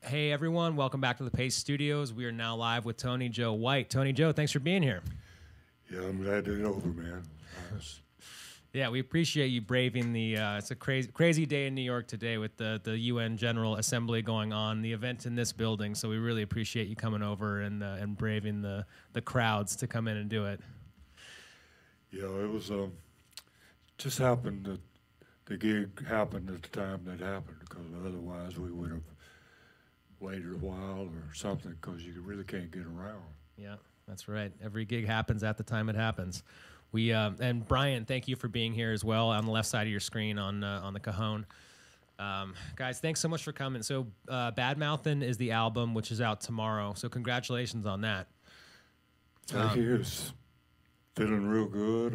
Hey everyone, welcome back to the Paste Studios. We are now live with Tony Joe White. Tony Joe, thanks for being here. Yeah, I'm glad it's over, man. Yeah, we appreciate you braving the. It's a crazy day in New York today with the UN General Assembly going on, the event in this building. So we really appreciate you coming over and braving the crowds to come in and do it. Yeah, it was just happened that the gig happened at the time that happened, because otherwise we would have waited a while or something, because you really can't get around. Yeah, that's right. Every gig happens at the time it happens. We and Brian, thank you for being here as well on the left side of your screen on the cajon. Guys, thanks so much for coming. So Bad Mouthin is the album, which is out tomorrow. So congratulations on that. Thank you. It's feeling real good.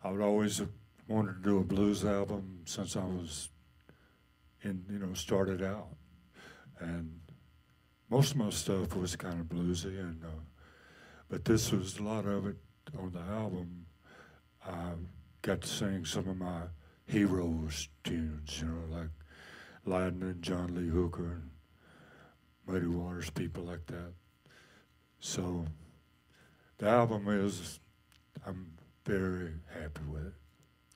I would always wanted to do a blues album since I was started out, and most of my stuff was kind of bluesy, and but this was a lot of it on the album. I got to sing some of my heroes tunes, like Lightning and John Lee Hooker and Muddy Waters, people like that. So the album I'm very happy with it.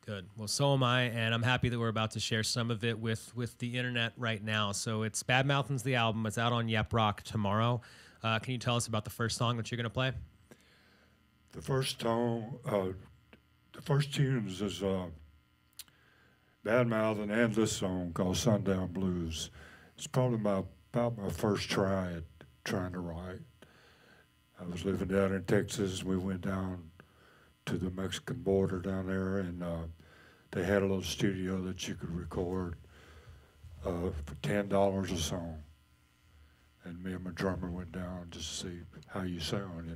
Good. Well, so am I, and I'm happy that we're about to share some of it with the internet right now. So it's Bad Mouthin's the album. It's out on Yep Rock tomorrow. Can you tell us about the first song that you're going to play? The first song, the first tunes is Bad Mouthin and this song called Sundown Blues. It's probably about my first try at trying to write. I was living down in Texas. We went down to the Mexican border down there, and they had a little studio that you could record for $10 a song. And me and my drummer went down just to see how you sound,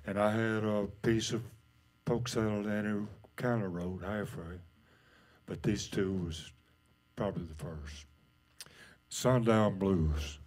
And I had a piece of folk settled in who kind of wrote halfway, but these two was probably the first. Sundown Blues.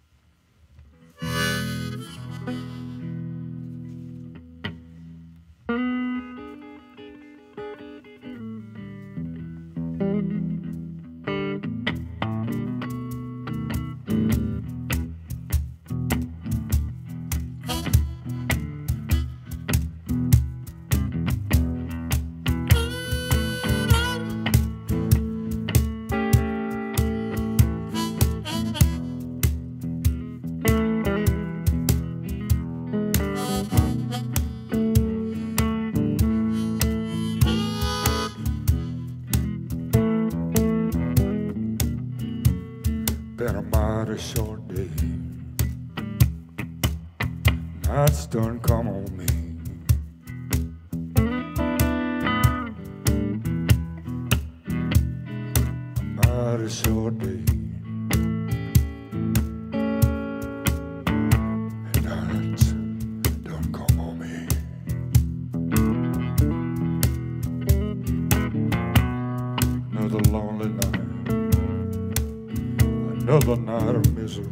Been a mighty short day. Night's done come on me. A mighty short day. And night's done come on me. Another lonely night. Another night of misery.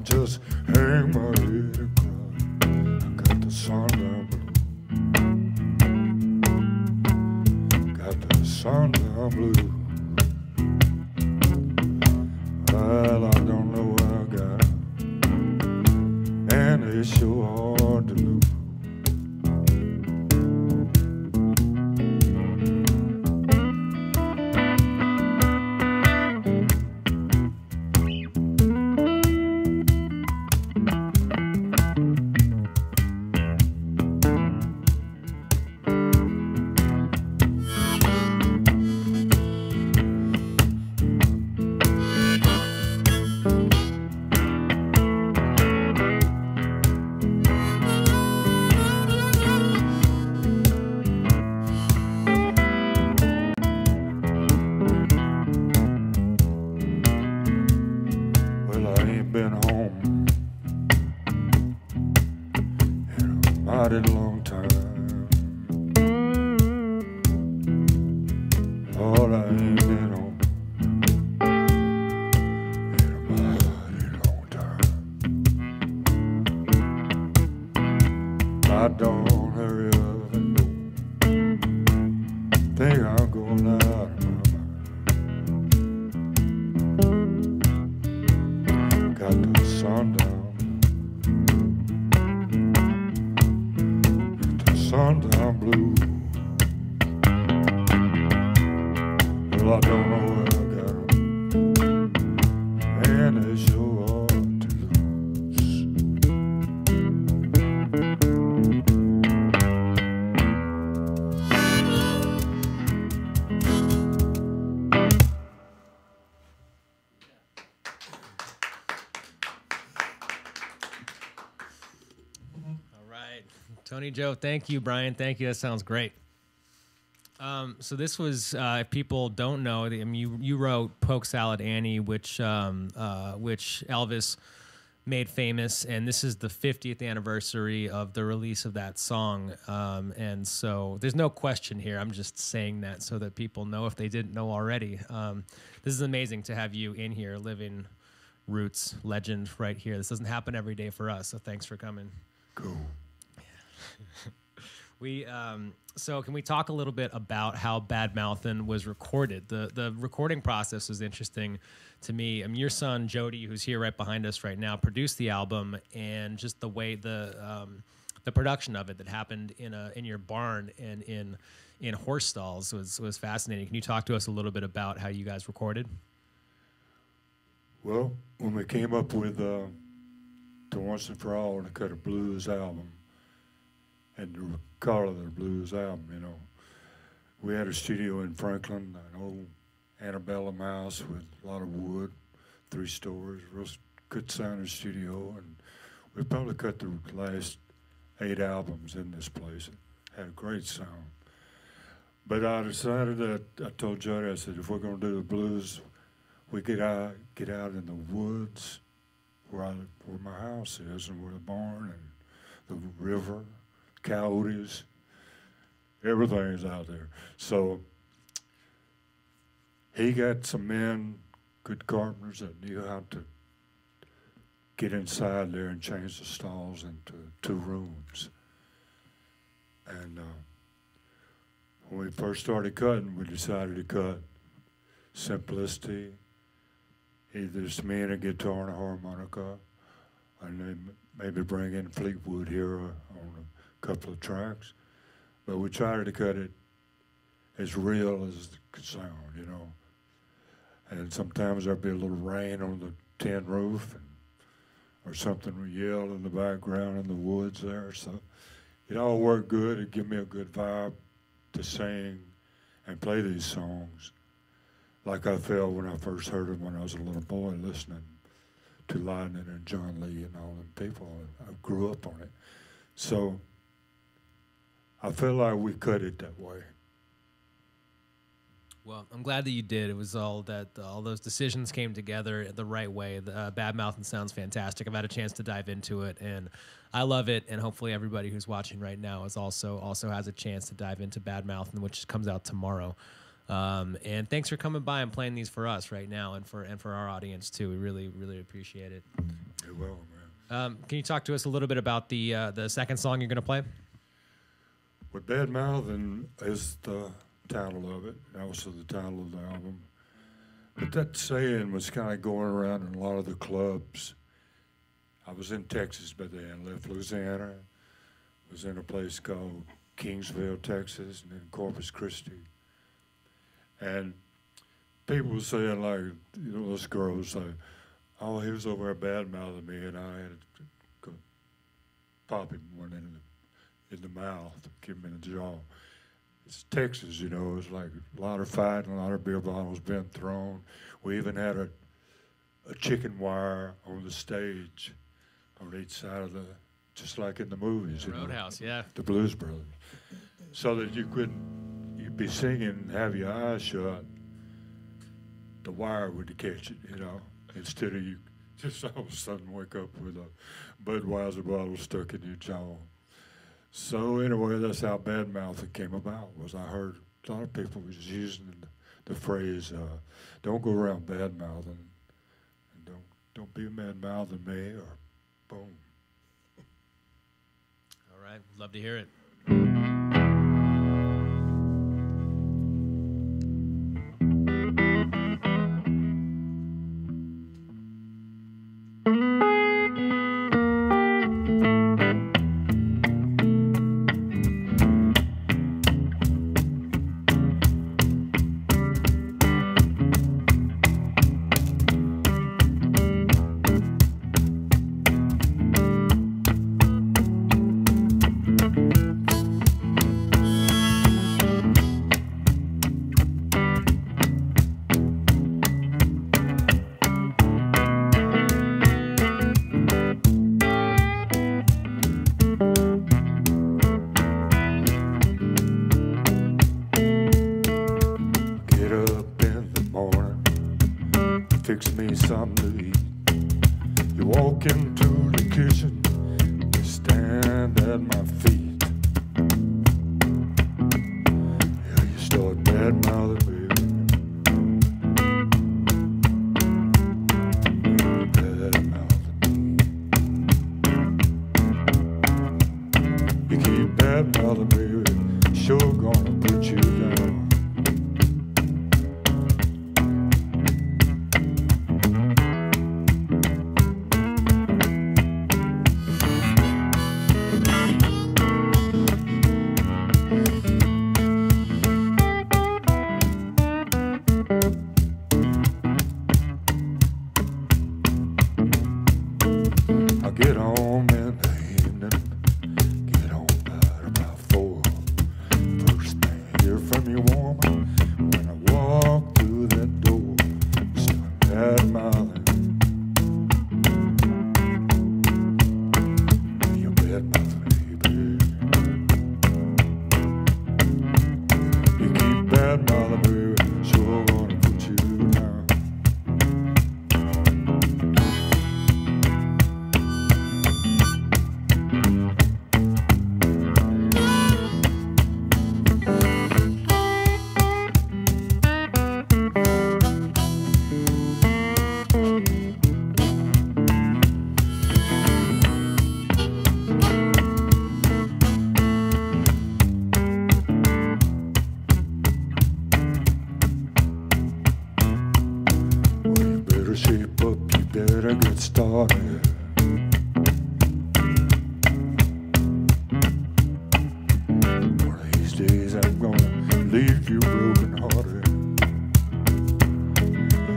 Just hang my head and cry. I got the sundown blue. Got the sundown blue. Well, I don't know where I got it, and it's so hard to lose. mighty long time. Lord, I ain't been home in a mighty long time. I don't hurry up and go. Think I'm going out of my mind. Got the sundown. Sundown Blues. Well, I don't know where I got them, and they sure are to lose. All right. Tony Joe, thank you. Brian, thank you. That sounds great. So this was, if people don't know, you wrote Poke Salad Annie, which Elvis made famous, and this is the 50th anniversary of the release of that song. And so there's no question here. I'm just saying that so that people know if they didn't know already. This is amazing to have you in here, living roots legend right here. This doesn't happen every day for us, so thanks for coming. Cool. So can we talk a little bit about how Bad Mouthin' was recorded? The recording process was interesting to me. Your son Jody, who's here right behind us right now, produced the album, and just the way the production of it that happened in your barn and in horse stalls was fascinating. Can you talk to us a little bit about how you guys recorded? Well, when we came up with the Once and For All to cut a blues album, and to call it a blues album, you know, we had a studio in Franklin, an old antebellum house with a lot of wood, 3 stories, real good sounding studio, and we probably cut the last 8 albums in this place. It had a great sound. But I decided that, I told Jody, I said, if we're going to do the blues, we get out in the woods where my house is, and where the barn and the river, coyotes, everything's out there. So he got some men, good carpenters, that knew how to get inside there and change the stalls into 2 rooms. And when we first started cutting, we decided to cut simplicity, either just me and a guitar and a harmonica, and then maybe bring in Fleetwood here on a couple of tracks. But we tried to cut it as real as it could sound, you know. And sometimes there'd be a little rain on the tin roof, or something would yell in the background in the woods there. So it all worked good. It gave me a good vibe to sing and play these songs like I felt when I first heard them when I was a little boy, listening to Lightning and John Lee and all them people. I grew up on it. So I feel like we cut it that way. Well, I'm glad that you did. It was all those decisions came together the right way. Bad Mouthin' sounds fantastic. I've had a chance to dive into it, and I love it. And hopefully, everybody who's watching right now is also has a chance to dive into Bad Mouthin', which comes out tomorrow. And thanks for coming by and playing these for us right now, and for our audience too. We really, really appreciate it. You're welcome, man. Can you talk to us a little bit about the second song you're going to play? Well, Bad Mouthin' is the title of it, and also the title of the album. But that saying was kind of going around in a lot of the clubs. I was in Texas by then, left Louisiana, was in a place called Kingsville, Texas, and then Corpus Christi. And people were saying, like, you know, this girl would say, oh, he was over there bad-mouthing me, and I had to pop him one in the mouth, give him in the jaw. It's Texas, you know. It's like a lot of fighting, a lot of beer bottles being thrown. We even had a chicken wire on the stage on each side of just like in the movies. Yeah, Roadhouse, yeah. The Blues Brothers. So that you'd be singing and have your eyes shut, the wire would catch it, you know, instead of you just all of a sudden wake up with a Budweiser bottle stuck in your jaw. So anyway, that's how Bad Mouthing came about. Was I heard a lot of people was using the phrase, "Don't go around bad mouthing, and don't be a bad mouthing me," or boom. All right, love to hear it. Fix me something to eat. You walk into the kitchen, you stand at my feet. Yeah, you start bad mouthing, baby. Bad mouthing me. You keep bad mouthing, baby. Sure gonna put you down. Get home in the evening, get home at about 4. First thing I hear from you, woman, when I walk through that door, start bad mouthing. You're bad mouthing, baby. You keep bad mouthing, baby, sure gonna put you down. Shape up, you better get started. One of these days I'm gonna leave you broken hearted.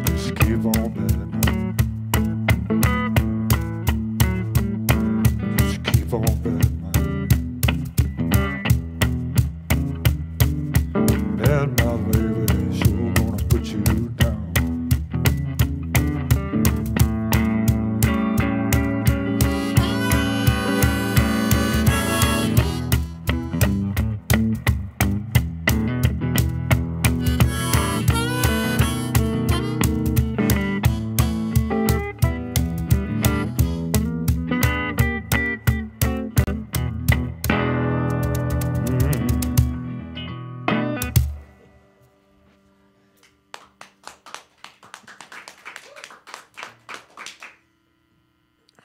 Just keep on betting. Just keep on betting. Bad mouth, baby, sure gonna put you down.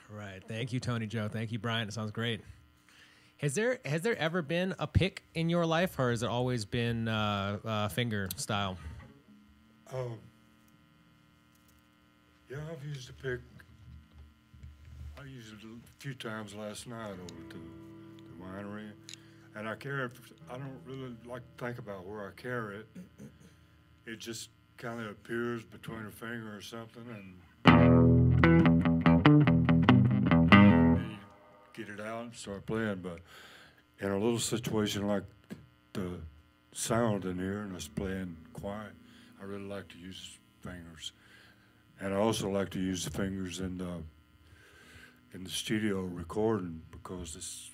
Right. Thank you, Tony Joe. Thank you, Brian. It sounds great. Has there ever been a pick in your life, or has it always been finger style? Yeah, I've used a pick. I used it a few times last night over to the winery, and I carry it. I don't really like to think about where I carry it. It just kind of appears between a finger or something, and you get it out and start playing. But in a little situation like the sound in here and us playing quiet, I really like to use fingers. And I also like to use the fingers in the studio recording, because it's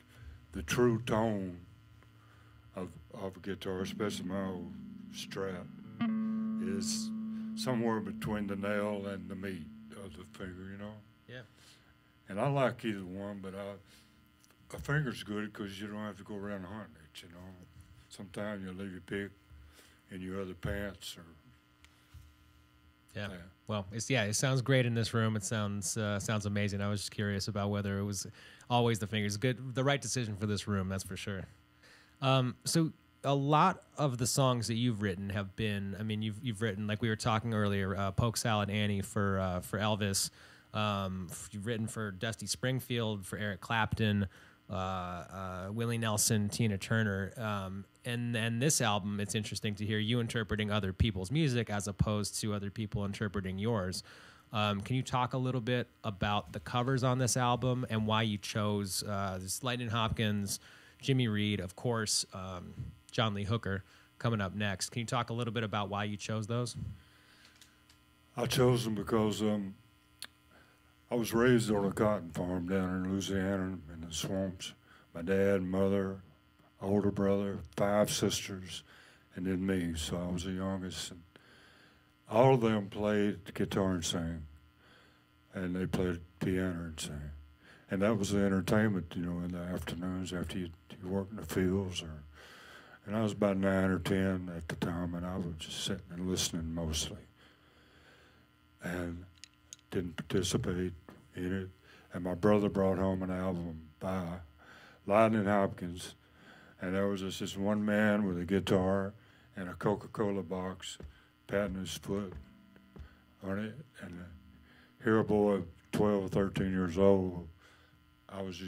the true tone of a guitar, especially my old Strat, is somewhere between the nail and the meat of the finger, you know? Yeah. And I like either one, but A finger's good because you don't have to go around hunting it, you know. Sometimes you leave your pick in your other pants or. Yeah. Well, it sounds great in this room. It sounds amazing. I was just curious about whether it was always the fingers. Good, the right decision for this room, that's for sure. So a lot of the songs that you've written have been, I mean, you've written, like we were talking earlier, Polk Salad Annie for Elvis. You've written for Dusty Springfield, for Eric Clapton, Willie Nelson, Tina Turner. And this album, it's interesting to hear you interpreting other people's music as opposed to other people interpreting yours. Can you talk a little bit about the covers on this album and why you chose Lightning Hopkins, Jimmy Reed, of course, John Lee Hooker coming up next. Can you talk a little bit about why you chose those? I chose them because I was raised on a cotton farm down in Louisiana in the swamps. My dad, mother, older brother, 5 sisters, and then me. So I was the youngest. And all of them played guitar and sang, and they played piano and sang. And that was the entertainment, you know, in the afternoons after you work in the fields. And I was about 9 or 10 at the time, and I was just sitting and listening mostly. And didn't participate in it. And my brother brought home an album by Lightning Hopkins, and there was just this one man with a guitar and a Coca-Cola box patting his foot on it. And here a boy, 12 or 13 years old, I was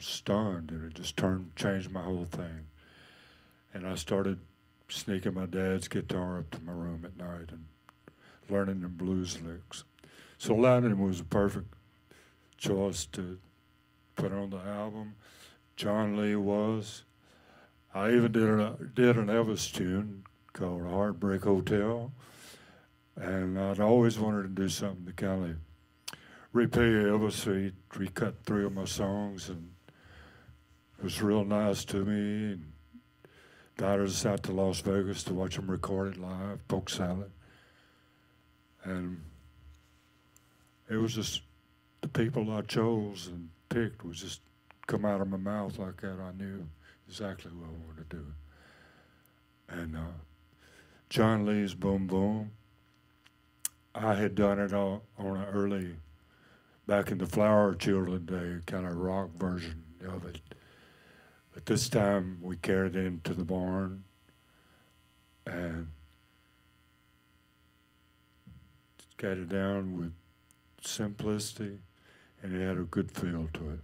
stunned, and it just changed my whole thing. And I started sneaking my dad's guitar up to my room at night and learning the blues licks. So Lightning was a perfect choice to put on the album. John Lee was. I even did an Elvis tune called Heartbreak Hotel, and I'd always wanted to do something to kind of repay Elvis. He recut 3 of my songs, and it was real nice to me. And invited us out to Las Vegas to watch him record it live, Polk Salad. And it was just the people I chose and picked was just come out of my mouth like that. I knew exactly what I wanted to do. And John Lee's Boom Boom, I had done it on an early, back in the Flower Children day, kind of rock version of it. But this time we carried it into the barn and got it down with simplicity, and it had a good feel to it.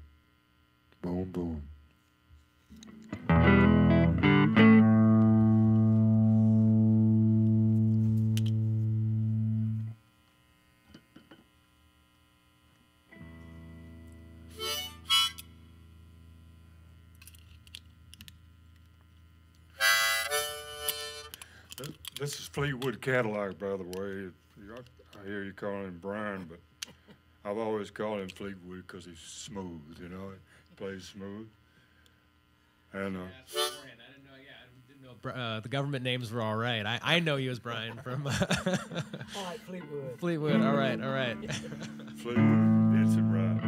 Boom, boom. This is Fleetwood Cadillac, by the way. I hear you calling him Brian, but I've always called him Fleetwood because he's smooth, you know. He plays smooth. And I didn't know the government names were all right. I know you as Brian from I like Fleetwood. Fleetwood. All right. Fleetwood gets it right.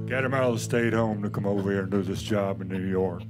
Got him out of the state home to come over here and do this job in New York.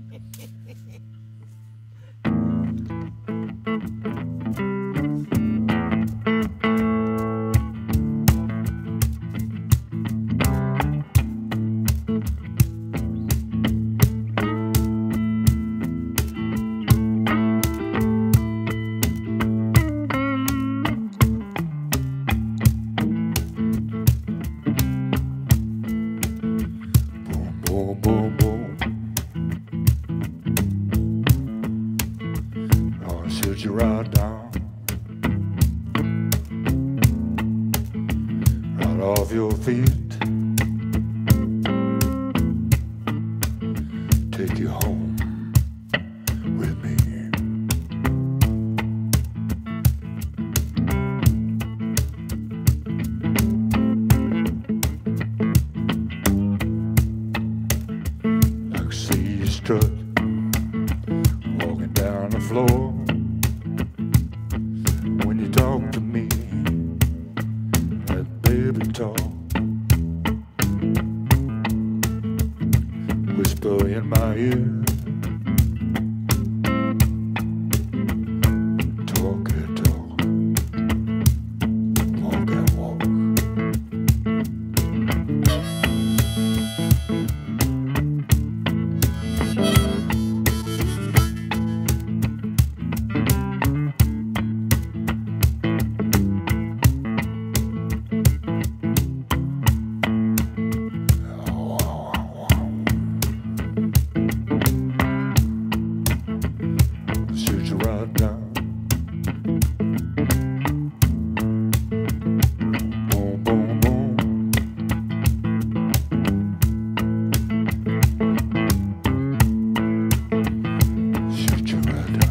in my ear. Talk and talk, walk and walk. Shoot you right down. Boom, boom, boom. Shoot you right down.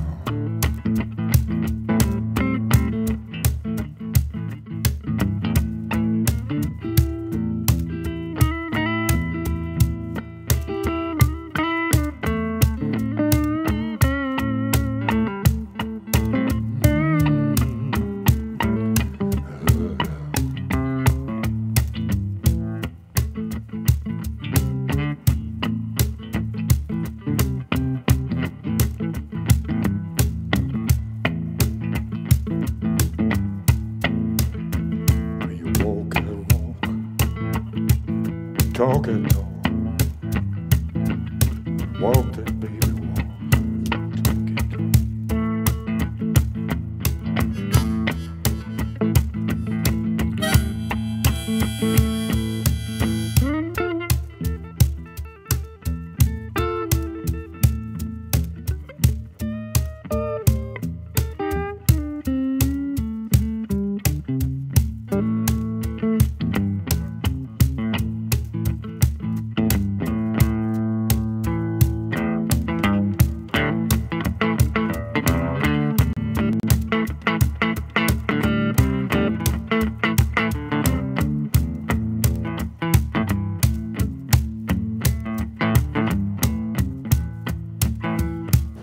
You walk and walk, talk and talk, walk that baby walk, talk and talk.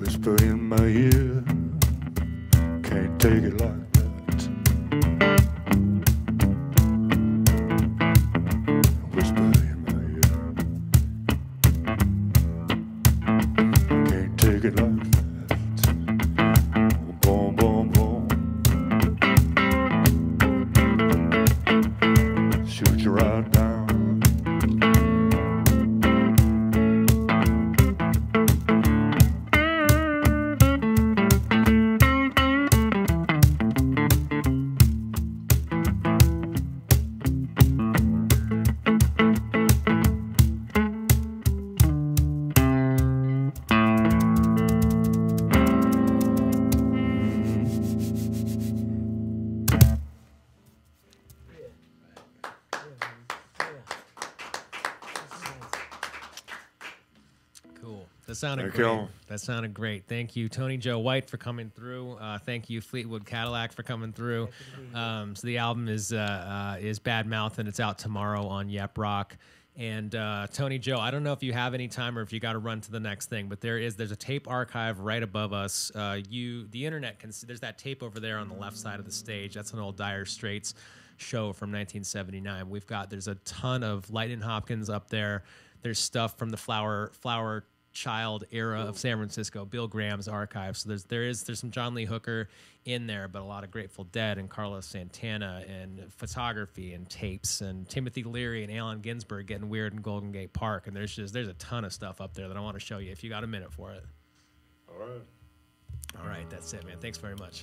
Whisper in my ear, can't take it like that. Whisper in my ear, can't take it like that. Boom, boom, boom. Shoot you right down. Cool. That sounded Thank great. y'all. That sounded great. Thank you, Tony Joe White, for coming through. Thank you, Fleetwood Cadillac, for coming through. So the album is Bad Mouth, and it's out tomorrow on Yep Rock. And Tony Joe, I don't know if you have any time or if you got to run to the next thing, but there's a tape archive right above us. The internet can see, there's that tape over there on the left side of the stage. That's an old Dire Straits show from 1979. There's a ton of Lightning Hopkins up there. There's stuff from the Flower Child era of San Francisco, Bill Graham's archive. So there's some John Lee Hooker in there, but a lot of Grateful Dead and Carlos Santana and photography and tapes and Timothy Leary and Allen Ginsberg getting weird in Golden Gate Park. And there's a ton of stuff up there that I want to show you if you got a minute for it. All right. All right, that's it, man. Thanks very much.